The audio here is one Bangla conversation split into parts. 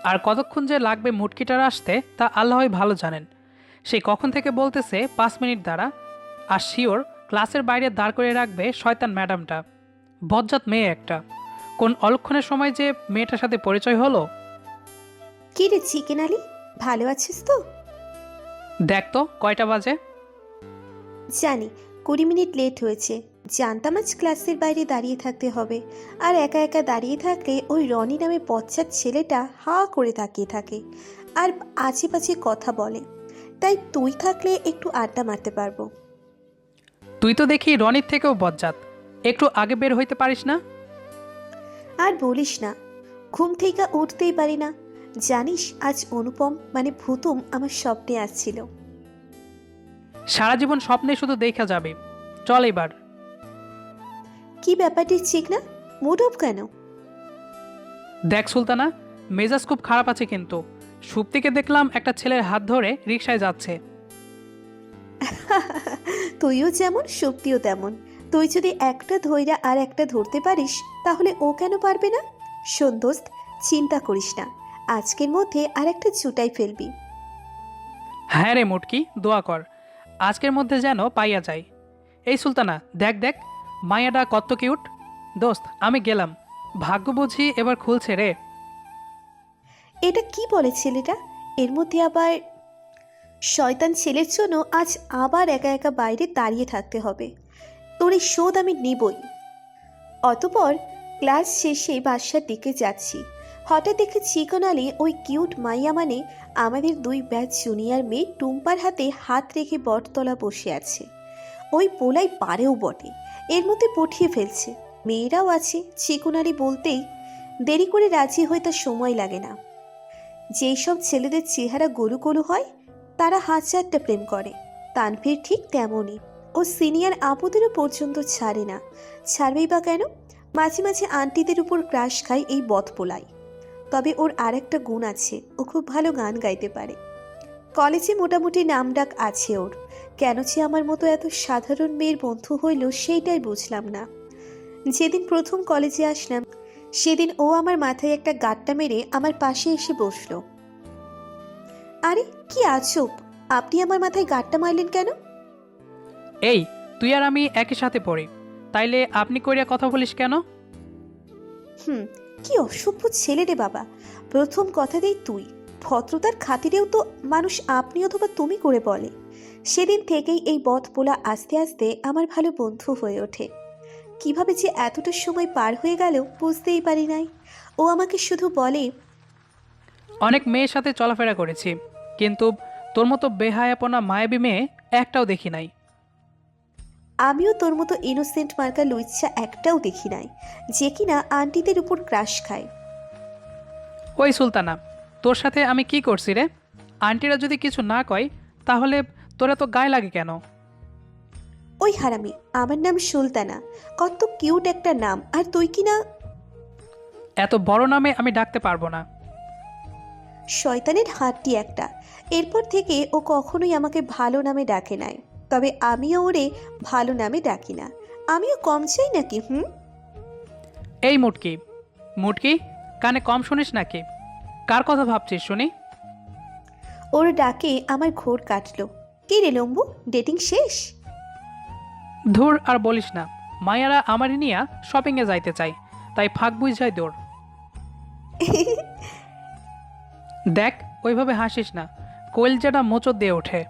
আর কতক্ষণ যে লাগবে মুটকিটার আসতে তা আল্লাহই ভালো জানেন। সেই কখন থেকে বলতেছে 5 মিনিট দ্বারা। আর শিওর ক্লাসের বাইরে দাঁড় করে রাখবে শয়তান ম্যাডামটা। বজ্জাত মেয়ে একটা। কোন অলক্ষণের সময় যে মেয়েটার সাথে পরিচয় হলো। কি রে চিকেন আলী, ভালো আছিস তো? দেখ তো কয়টা বাজে। জানি 20 মিনিট লেট হয়েছে। জানতাম আজ ক্লাসের বাইরে দাঁড়িয়ে থাকতে হবে। আর একা একা দাঁড়িয়ে থাকলে ওই রনি নামে বচ্চার ছেলেটা হা করে তাকিয়ে থাকে আর আশেপাশে কথা বলে। তাই তুই থাকলে একটু আড্ডা মারতে পারবো। তুই তো দেখি রনির থেকেও বজ্জাত। একটু আগে বের হইতে পারিস না? আর বলিস না, ঘুম থেকে উঠতেই পারি না। জানিস আজ অনুপম মানে ভূতম আমার স্বপ্নে আসছিল। সারা জীবন স্বপ্নে শুধু দেখা যাবে। চল এবার। কি ব্যাপারটি ঠিক না? মুড অফ কেন? দেখ সুলতানা, মেজাজ খুব খারাপ আছে কিন্তু। সুপ্তিকে দেখলাম একটা ছেলের হাত ধরে রিকশায় যাচ্ছে। তুইও যেমন শক্তিও তেমন। তুই যদি একটা ধইরা আর একটা ধরতে পারিস তাহলে ও কেন পারবে না? শোন দোস্ত, চিন্তা করিস না, আজকের মধ্যে আর একটা জুটাই ফেলবি। হ্যাঁ রে মুটকি, দোয়া কর আজকের মধ্যে যেন পাইয়া যায়। এই সুলতানা, দেখ দেখ মায়াডা কত কিউট। দোস্ত আমি গেলাম। ভাগ্য বুঝি এবার খুলছে রে। এটা কি বলে ছেলেটা? এর মধ্যে আবার শয়তান ছেলের জন্য আজ আবার একা একা বাইরে দাঁড়িয়ে থাকতে হবে। তোর এই শোধ আমি নিবই। অতপর ক্লাস শেষে বাসার দিকে যাচ্ছি। হঠাৎ দেখে চিকন আলী ওই কিউট মাইয়া মানে আমাদের 2 ব্যাচ জুনিয়র মেয়ে টুম্পার হাতে হাত রেখে বটতলা বসে আছে। ওই পোলাই পারেও বটে, এর মধ্যে পটিয়ে ফেলছে। মেয়েরাও আছে, চিকন আলী বলতেই দেরি করে রাজি হয়ে তার সময় লাগে না। যেই সব ছেলেদের চেহারা গলু গলু হয় তারা হাজারটা প্রেম করে, তানভীর ঠিক তেমনই। ও সিনিয়র আপুদেরও পর্যন্ত ছাড়ে না। ছাড়বেই বা কেন? মাঝে মাঝে আন্টিদের উপর ক্রাশ খায় এই বদপোলাই। তবে ওর আর একটা গুণ আছে, ও খুব ভালো গান গাইতে পারে। কলেজে মোটামুটি নামডাক আছে ওর। কেন যে আমার মতো এত সাধারণ মেয়ের বন্ধু হইল সেইটাই বুঝলাম না। যেদিন প্রথম কলেজে আসলাম সেদিন ও আমার মাথায় একটা গাঁট্টা মেরে আমার পাশে এসে বসলো। আরে কি আজব, আপনি আমার মাথায় গাঁটটা মারলেন কেন? এই, তুই আর আমি একই সাথে পড়ি, তাইলে আপনি কইরা কথা বলিস কেন? হুম, কি অসভ্য ছেলে রে বাবা। প্রথম কথাতেই তুই। ভদ্রতার খাতিরেও তো মানুষ আপনি অথবা তুমি করে বলে। সেদিন থেকেই এই বদপোলা আস্তে আস্তে আমার ভালো বন্ধু হয়ে ওঠে। কিভাবে যে এতটা সময় পার হয়ে গেল বুঝতেই পারি নাই। ও আমাকে শুধু বলে, অনেক মেয়ের সাথে চলাফেরা করেছি, কিন্তু তোর মতো বেহায়াপনা মায়াবী মেয়ে একটাও দেখি নাই। আমিও তোর মতো ইনোসেন্ট মার্কা লুইচ্ছা একটাও দেখি নাই যে কিনা আন্টিদের উপর ক্রাশ খায়। ওই সুলতানা, তোর সাথে আমি কি করছি রে? আন্টিরা যদি কিছু না কয় তাহলে তোরা তো গায়ে লাগে কেন? ওই হারামি, আমার নাম সুলতানা। কত কিউট একটা নাম, আর তুই কিনা এত বড় নামে আমি ডাকতে পারবো না। শয়তানের হাতটি একটা। এরপর থেকে ও কখনোই আমাকে ভালো নামে ডাকে নাই। তবে আমিও ওরে ভালো নামে ডাকি না। আমিও কম চাই নাকি? হুম। এই মুটকি, মুটকি, কানে কম শুনিস নাকি? কার কথা ভাবছিস শুনি? ওর ডাকে আমার ঘোর কাটলো। কি রে লম্বু, ডেটিং শেষ? ধুর আর বলিস না। মায়ারা আমারই নিয়া শপিংয়ে যাইতে চাই, তাই ফাঁক বুঝাই দৌড়। দেখ, ওইভাবে হাসিস না, কইলজাটা মোচড় দিয়ে ওঠে।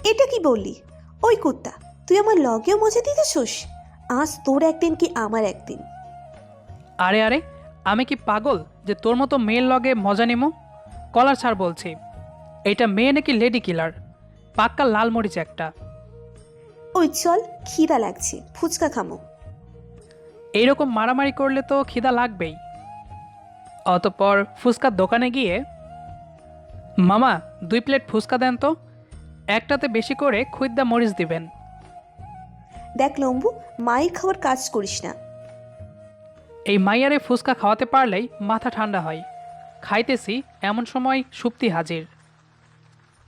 এটা কি বললি? ওই কুত্তা, তুই আমার লগেও মজা দিতেছোস? আজ তোর একদিন কি আমার একদিন। আরে আরে, আমি কি পাগল যে তোর মতো মেয়ের লগে মজা নিমো? কলার ছাড় বলছি। এইটা মেয়ে নাকি লেডি কিলার? পাক্কা লাল মরিচ একটা। ওই চল, খিদা লাগছে, ফুচকা খামো। এইরকম মারামারি করলে তো খিদা লাগবেই। অতঃপর ফুচকার দোকানে গিয়ে, মামা 2 প্লেট ফুচকা দেন তো, একটাতে বেশি করে খুদ্দা মরিচ দিবেন। দেখ লম্বু, মায়ের খাওয়ার কাজ করিস না। এই মাইয়ারে ফুচকা খাওয়াতে পারলেই মাথা ঠান্ডা হয়। খাইতেছি এমন সময় সুপ্তি হাজির।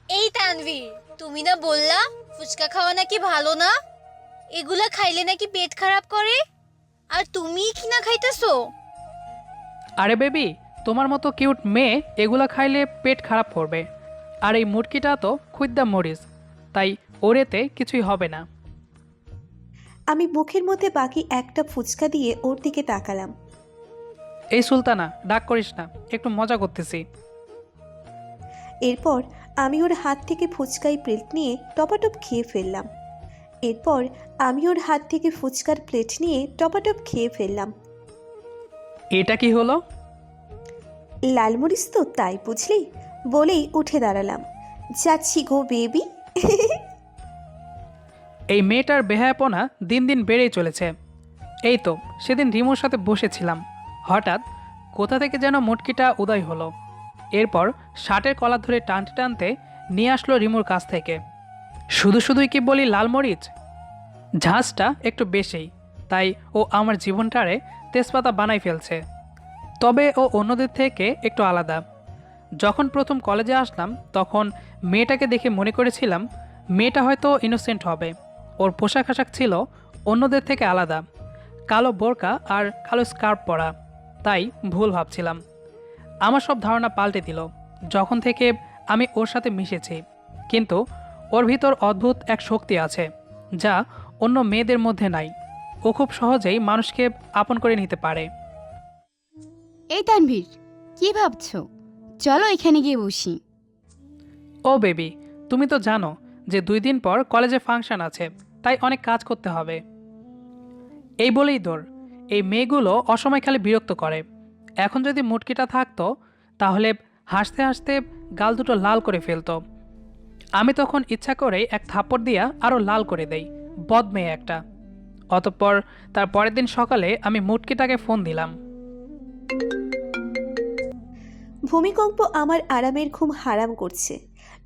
এই তানভীর, তুমি না বললা ফুচকা খাওয়া নাকি ভালো না? এগুলা খাইলে নাকি পেট খারাপ করে। আর তুমি কি না খাইতেছো? আরে বেবি, তোমার মতো কিউট মেয়ে এগুলো খাইলে পেট খারাপ করবে। আর এই মুটকিটা তো খুদ্দা মরিচ, তাই ওর এতে কিছুই হবে না। আমি মুখের মধ্যে বাকি একটা ফুচকা দিয়ে ওর দিকে তাকালাম। এই সুলতানা, ডাক করিস না, একটু মজা করতেছি। এরপর আমি ওর হাত থেকে ফুচকাই প্লেট নিয়ে টপাটপ খেয়ে ফেললাম। এটা কি হলো? লালমরিচ তো, তাই বুঝলি, বলেই উঠে দাঁড়ালাম। যাচ্ছি গো বেবি। এই মেয়েটার বেহায়াপনা দিন দিন বেড়েই চলেছে। এই তো সেদিন রিমুর সাথে বসেছিলাম, হঠাৎ কোথা থেকে যেন মুটকিটা উদয় হলো। এরপর শার্টের কলার ধরে টানতে টানতে নিয়ে আসলো রিমুর কাছ থেকে। শুধু শুধুই কি বলি লালমরিচ, ঝাঁজটা একটু বেশিই, তাই ও আমার জীবনটারে তেজপাতা বানাই ফেলছে। তবে ও অন্যদের থেকে একটু আলাদা। যখন প্রথম কলেজে আসলাম তখন মেয়েটাকে দেখে মনে করেছিলাম মেয়েটা হয়তো ইনোসেন্ট হবে। ওর পোশাক আশাক ছিল অন্যদের থেকে আলাদা, কালো বোরকা আর কালো স্কার্ফ পরা, তাই ভুল ভাবছিলাম। আমার সব ধারণা পাল্টে দিল যখন থেকে আমি ওর সাথে মিশেছি। কিন্তু ওর ভিতর অদ্ভুত এক শক্তি আছে যা অন্য মেয়েদের মধ্যে নাই। ও খুব সহজেই মানুষকে আপন করে নিতে পারে। এই তানভীর, কি ভাবছো? চলো এখানে গিয়ে বসি। ও বেবি, তুমি তো জানো যে 2 দিন পর কলেজে ফাংশন আছে, তাই অনেক কাজ করতে হবে। এই বলেই দৌড়। এই মেয়েগুলো অসময় খালি বিরক্ত করে। এখন যদি মুটকিটা থাকতো তাহলে হাসতে হাসতে গাল দুটো লাল করে ফেলতো। আমি তখন ইচ্ছা করেই এক থাপ্পড় দিয়া আরও লাল করে দেই। বদ মেয়ে একটা। অতঃপর তার পরের দিন সকালে আমি মুটকিটাকে ফোন দিলাম। ভূমিকম্প আমার আরামের ঘুম হারাম করছে।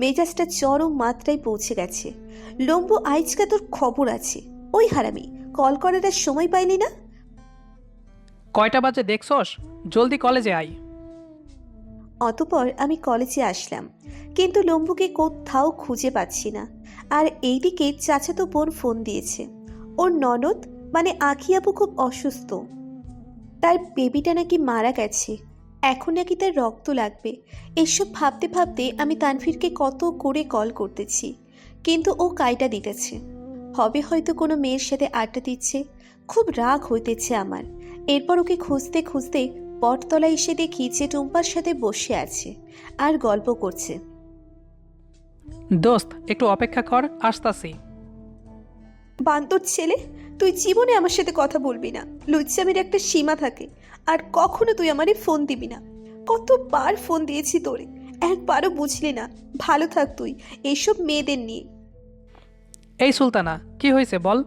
মেজাজটা চরম মাত্রায় পৌঁছে গেছে। লম্বু, আইজকা তোর খবর আছে। ওই হারামি, কল করার আর সময় পাইলি না? কয়টা বাজে দেখছস? জলদি কলেজে আয়। অতপর আমি কলেজে আসলাম, কিন্তু লম্বুকে কোথাও খুঁজে পাচ্ছি না। আর এইদিকে চাচাতো বোন ফোন দিয়েছে। ওর ননদ মানে আখি আপু খুব অসুস্থ। তার বেবিটা নাকি মারা গেছে, এখন নাকি তার রক্ত লাগবে। এসব ভাবতে ভাবতে আমি তানভীরকে কত করে কল করতেছি, কিন্তু ও কাইটা দিতেছে। হবে হয়তো কোনো মেয়ের সাথে আড্ডা দিচ্ছে। খুব রাগ হইতেছে আমার। এরপর ওকে খুঁজতে খুঁজতে বটতলায় এসে দেখি যে টুম্পার সাথে বসে আছে আর গল্প করছে। দোস্ত, একটু অপেক্ষা কর, আসতাছি। বান্তর ছেলে, তুই জীবনে আমার সাথে কথা বলবি না। লুচ্চামির একটা সীমা থাকে, আর কখনো তুই আমারে ফোন দিবি না। কতবার ফোন দিয়েছি তোরে, একবারও বুঝলি না। ভালো থাক তুই এইসব মেয়েদের নিয়ে। এই সুলতানা, কি হয়েছে বল?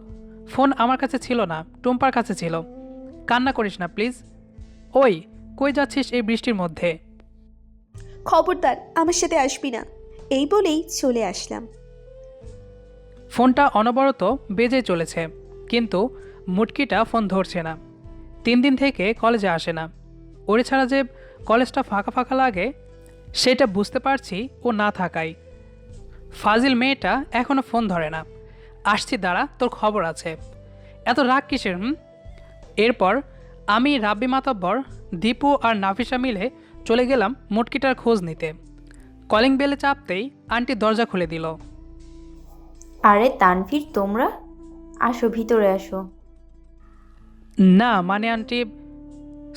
ফোন আমার কাছে ছিল না, টুম্পার কাছে ছিল। কান্না করিস না প্লিজ। ওই, কই যাচ্ছিস এই বৃষ্টির মধ্যে? খবরদার আমার সাথে আসবি না, এই বলেই চলে আসলাম। ফোনটা অনবরত বেজে চলেছে, কিন্তু মুটকিটা ফোন ধরছে না। 3 দিন থেকে কলেজে আসে না। ওরে ছাড়া যে কলেজটা ফাঁকা ফাঁকা লাগে সেটা বুঝতে পারছি ও না থাকায়। ফাজিল মেয়েটা এখনও ফোন ধরে না। আসছি, দাঁড়া, তোর খবর আছে। এত রাগ কিসের? এরপর আমি, রাব্বি মাতব্বর, দীপু আর নাফিসা মিলে চলে গেলাম মুটকিটার খোঁজ নিতে। কলিং বেলে চাপতেই আন্টি দরজা খুলে দিল। আরে তানভীর, তোমরা আসো, ভিতরে আসো। না মানে আন্টি,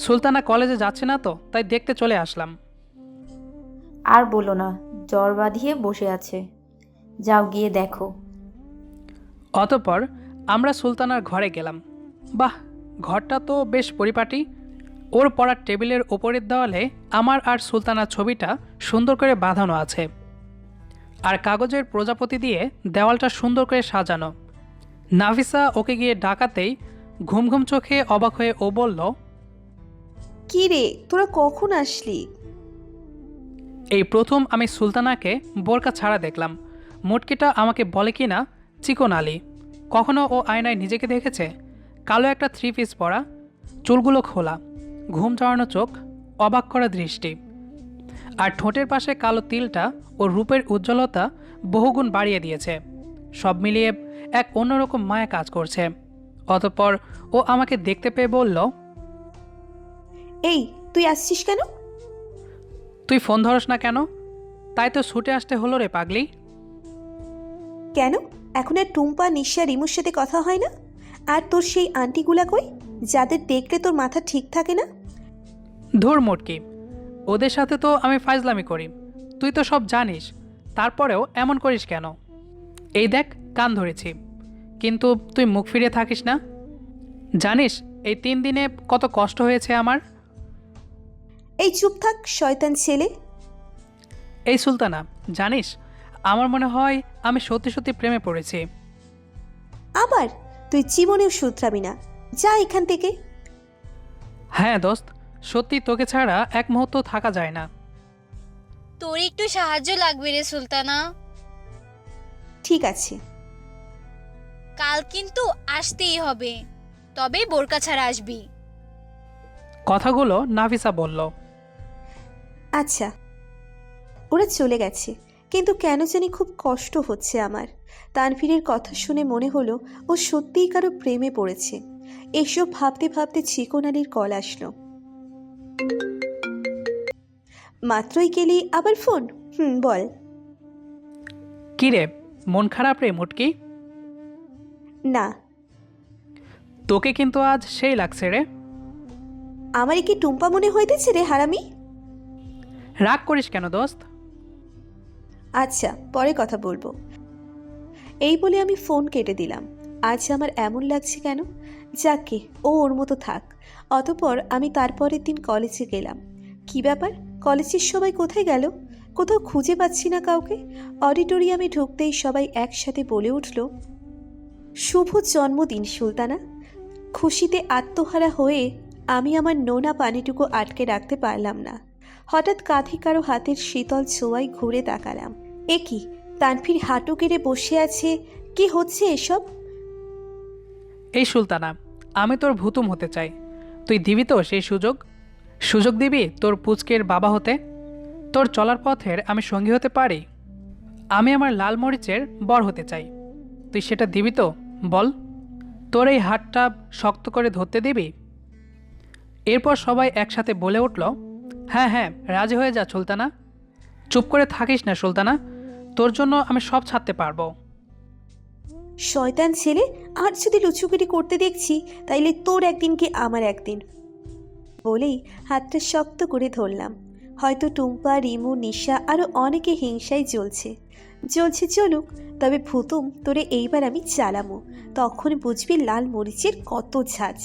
সুলতানা কলেজে যাচ্ছে না তো, তাই দেখতে চলে আসলাম। আর বলো না, জ্বর বাঁধিয়ে বসে আছে, যাও গিয়ে দেখো। অতঃপর আমরা সুলতানার ঘরে গেলাম। বাহ, ঘরটা তো বেশ পরিপাটি। ওর পড়ার টেবিলের ওপরের দেওয়ালে আমার আর সুলতানার ছবিটা সুন্দর করে বাঁধানো আছে, আর কাগজের প্রজাপতি দিয়ে দেওয়ালটা সুন্দর করে সাজানো। নাফিসা ওকে গিয়ে ডাকাতেই ঘুম ঘুম চোখে অবাক হয়ে ও বলল, কি রে, তোরা কখন আসলি? এই প্রথম আমি সুলতানাকে বোরকা ছাড়া দেখলাম। মুটকিটা আমাকে বলে কি না চিকন আলী। কখনো ও আয়নায় নিজেকে দেখেছে? কালো একটা 3 পিস পরা, চুলগুলো খোলা, ঘুম জড়ানো চোখ, অবাক করা দৃষ্টি, আর ঠোঁটের পাশে কালো তিলটা ও রূপের উজ্জ্বলতা বহুগুণ বাড়িয়ে দিয়েছে। সব মিলিয়ে এক অন্যরকম মায়া কাজ করছে। অতঃপর ও আমাকে দেখতে পেয়ে বলল, এই, তুই আসছিস কেন? তুই ফোন ধরস না কেন? তাই তো ছুটে আসতে হলো রে পাগলি। কেন এখন আর টুম্পা, নিশা, রিমুর সাথে কথা হয় না? আর তোর সেই আন্টিগুলা কই, যাদের দেখলে তোর মাথা ঠিক থাকে না? ধুর মোটকি, ওদের সাথে তো আমি ফাজলামি করি, তুই তো সব জানিস। তারপরেও এমন করিস কেন? এই দেখ, কান ধরেছি, কিন্তু তুই মুখ ফিরিয়ে থাকিস না। জানিস এই 3 দিনে কত কষ্ট হয়েছে আমার। এই চুপ থাক শয়তান ছেলে। এই সুলতানা, জানিস আমার মনে হয় আমি সত্যি সত্যি প্রেমে পড়েছি। আবার তুই জীবনেও শুধরাবি না, যা এখান থেকে। হ্যাঁ দোস্ত, সত্যি তোকে ছাড়া এক মুহূর্ত থাকা যায় না। তোর একটু সাহায্য লাগবে রে সুলতানা। ঠিক আছে। কাল কিন্তু আসতেই হবে, তবে বোরকা ছাড়া আসবি। কথাগুলো নাফিসা বলল। আচ্ছা। ওরা চলে গেছে, কিন্তু কেন জানি খুব কষ্ট হচ্ছে আমার। তানভীরের কথা শুনে মনে হলো ও সত্যিই কারো প্রেমে পড়েছে। এসব ভাবতে ভাবতে চিকন আলীর কল আসলো। মাত্রই গেলি আবার ফোন? বল। কিরে, মন খারাপ রে মুটকি? না। তোকে কিন্তু আজ সেই লাগছে রে। আমারই কি টুম্পা মনে হইতেছে রে হারামি? রাগ করিস কেন দোস্ত? আচ্ছা, পরে কথা বলবো। এই বলে আমি ফোন কেটে দিলাম। আজ আমার এমন লাগছে কেন? যাকে, ও ওর মতো থাক। অতপর আমি তারপরের দিন কলেজে গেলাম। কি ব্যাপার, কলেজের সবাই কোথায় গেল? কোথাও খুঁজে পাচ্ছি না কাউকে। অডিটোরিয়ামে ঢুকতেই সবাই একসাথে বলে উঠল, শুভ জন্মদিন সুলতানা। খুশিতে আত্মহারা হয়ে আমি আমার নোনা পানিটুকু আটকে রাখতে পারলাম না। হঠাৎ কাঁধে কারো হাতের শীতল ছোঁয়ায় ঘুরে তাকালাম। এ কি, তানভীর হাঁটু কেড়ে বসে আছে। কি হচ্ছে এসব? এই সুলতানা, আমি তোর ভুতুম হতে চাই। তুই দিবি তো সেই সুযোগ? সুযোগ দিবি তোর পুচকের বাবা হতে? তোর চলার পথের আমি সঙ্গী হতে পারি? আমি আমার লাল মরিচের বর হতে চাই। তুই সেটা দিবি তো? বল, তোর এই হাতটা শক্ত করে ধরতে দিবি? এরপর সবাই একসাথে বলে উঠল, হ্যাঁ হ্যাঁ, রাজি হয়ে যা সুলতানা। চুপ করে থাকিস না সুলতানা, তোর জন্য আমি সব ছাড়তে পারবো। শয়তান ছেলে, আর যদি লুচুগিরি করতে দেখছি তাইলে তোর একদিন কি আমার একদিন। বলেই হাতটা শক্ত করে ধরলাম। হয়তো টুম্পা, রিমু, নিশা আরও অনেকে হিংসায় জ্বলছে। চলুক, তবে ভুতুম তোরে এইবার আমি চালামো। তখন বুঝবি লাল মরিচের কত ঝাঁজ।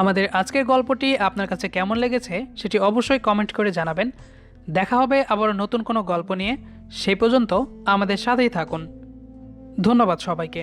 আমাদের আজকের গল্পটি আপনার কাছে কেমন লেগেছে সেটি অবশ্যই কমেন্ট করে জানাবেন। দেখা হবে আবার নতুন কোনো গল্প নিয়ে। সেই পর্যন্ত আমাদের সাথেই থাকুন। ধন্যবাদ সবাইকে।